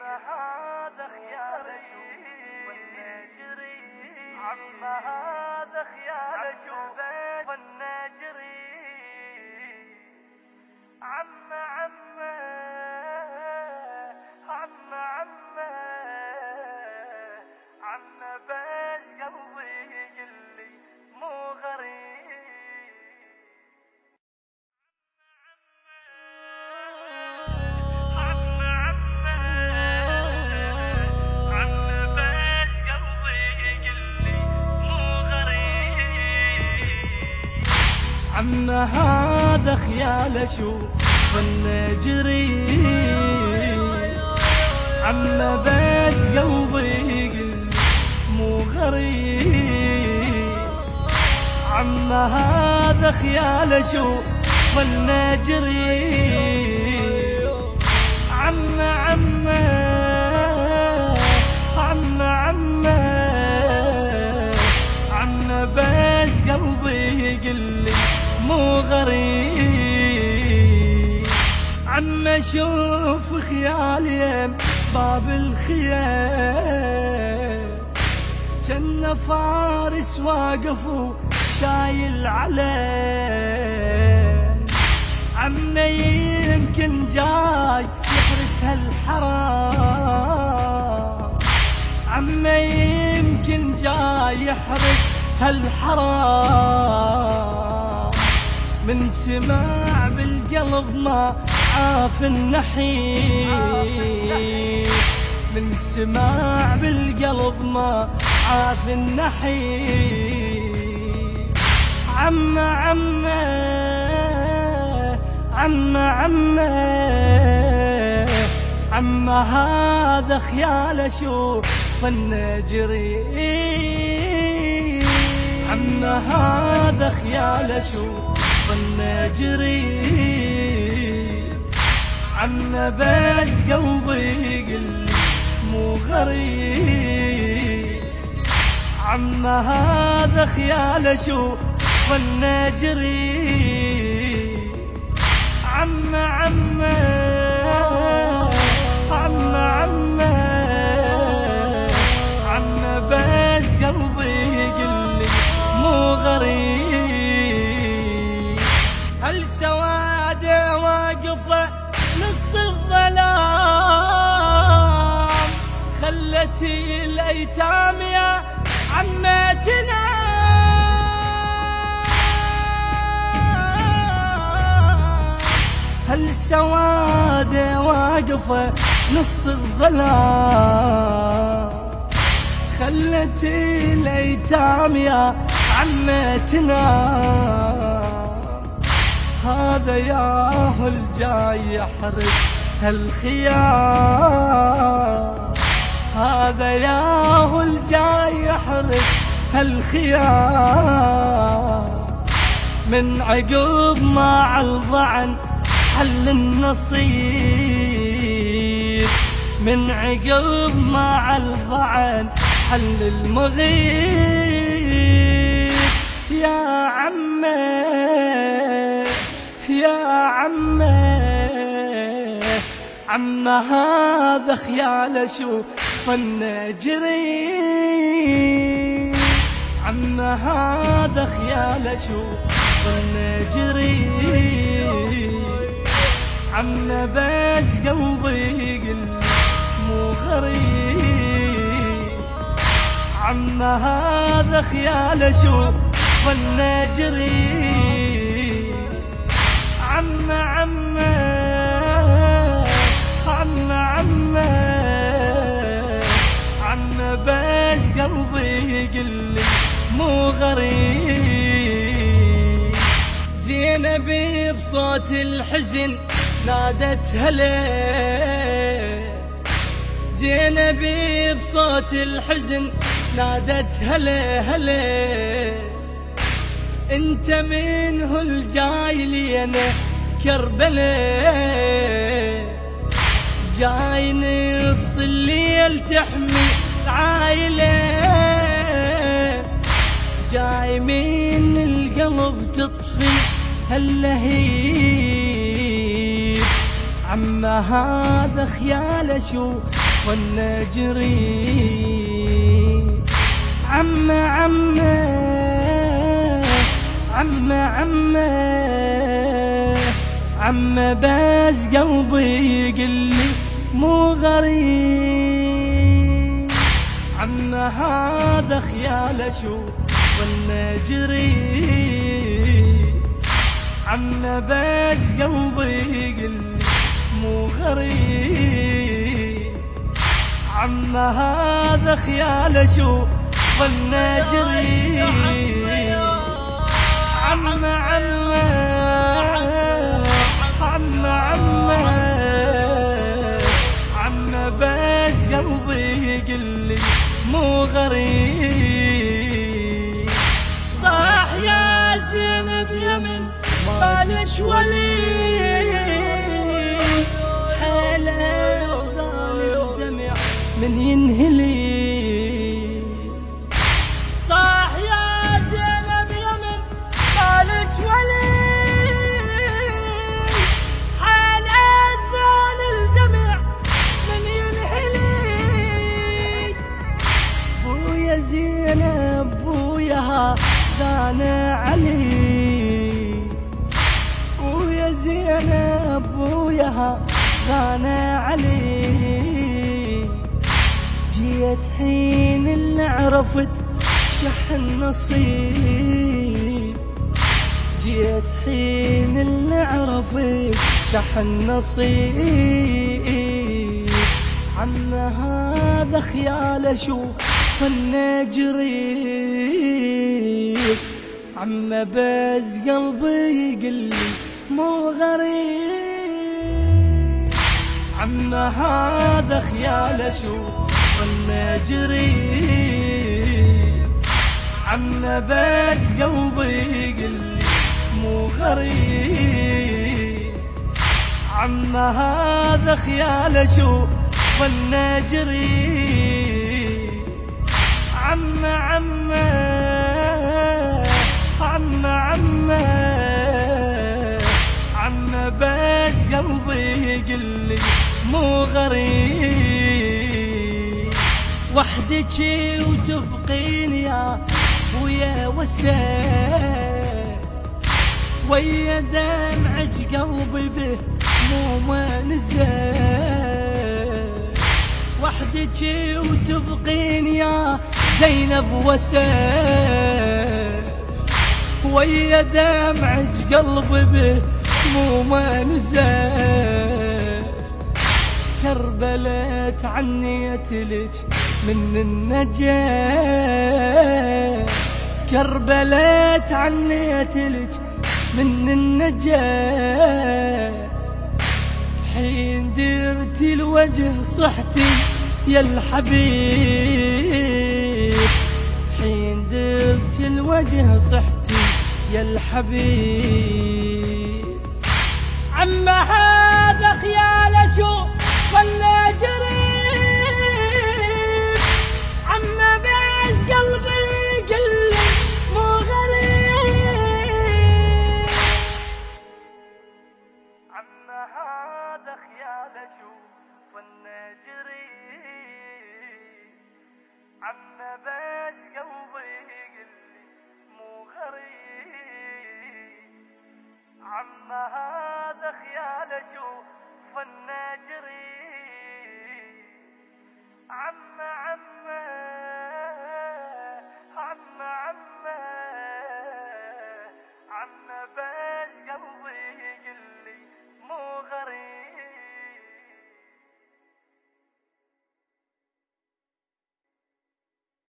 هذا خيالك والنجري عم هذا خيالك والنجري عم بس قلبي يقلي مو غريب عم هذا خيال اشوف النجري عم بس قلبي يقل مو غريب عم هذا خيال اشوف النجري عم بس قلبي يقل مو غريب عم اشوف خيالي باب الخيام جنة فارس واقف وشايل علم عم يمكن جاي يحرس هالحرام عم يمكن جاي يحرس هالحرام من سماع بالقلب ما عاف النحيب من سماع بالقلب ما عاف النحيب عم هذا خيال اشوف النجري عم هذا خيال اشوف النجري عم بس قلبي يقل مو غريب عم هذا خيال اشوف النجري عم بس قلبي يقل مو غريب هالسواد واقفة نص الظلام خلتي الأيتام يا عمتنا هالسواد واقفة نص الظلام خلتي الأيتام يا عمتنا هذا ياهو الجاي يحرس هالخيام هذا ياهو الجاي يحرس هالخيام من عقب ما عالضعن حل النصيب من عقب ما عالضعن حل المغيب يا عم هذا خيال اشوف النجري عم هذا خيال اشوف النجري عم بس قلبي يقل مو غريب عم هذا خيال اشوف النجري عم بس قلبي يقل مو غريب زينبي بصوت الحزن نادت هلا زينبي بصوت الحزن نادت هلا هلا انت منه الجاي لي انا كربلاء جاي نص الليل تحمي العايلة جاي من القلب تطفي هاللهيب عم هذا خيال اشوف والنجري. عم عم عم عم عم بس قلبي يقلي مو غريب. عم هذا خيال اشوف والنجري. عم بس قلبي يقلي مو غريب. عم هذا خيال اشوف والنجري. عم عم عم عم بس قلبي يقلي مو غريب. صاح يا زينب يمن بالش ولي حيله وظالم دمع من ينهلي. صاح يا زينب يمن بالش ولي حيله ظالم دمع من ينهلي. بويا زينب بويا هذا علي. ويا زينب وياها غانا علي. جيت حين اللي عرفت شح النصيب. جيت حين اللي عرفت شح النصيب. عم هذا خيال اشوف النجري. عم بس قلبي يقلي مو غريب. عم هذا خيال اشوف والنجري. عم بس قلبي يقلي مو غريب. عم هذا خيال اشوف والنجري. عم عم عم عم بس قلبي يقلي مو غريب. وحدك وتبقين يا بويا وسام. ويا دمعج قلبي به مو منزل. وحدك وتبقين يا زينب وسام. ويا دمعج قلبي به مو منزل. كربلت عنيتلج من النجاة. كربلت عنيتلج من النجاة. حين درت الوجه صحتي يا الحبيب. حين درت الوجه صحتي يا الحبيب. عم هذا خيال اشوف والنجري. عم بس قلبي يقلي مو غريب. عم هذا خيال اشوف والنجري. عم بس قلبي يقلي مو غريب. عم هذا خيال اشوف والنجري.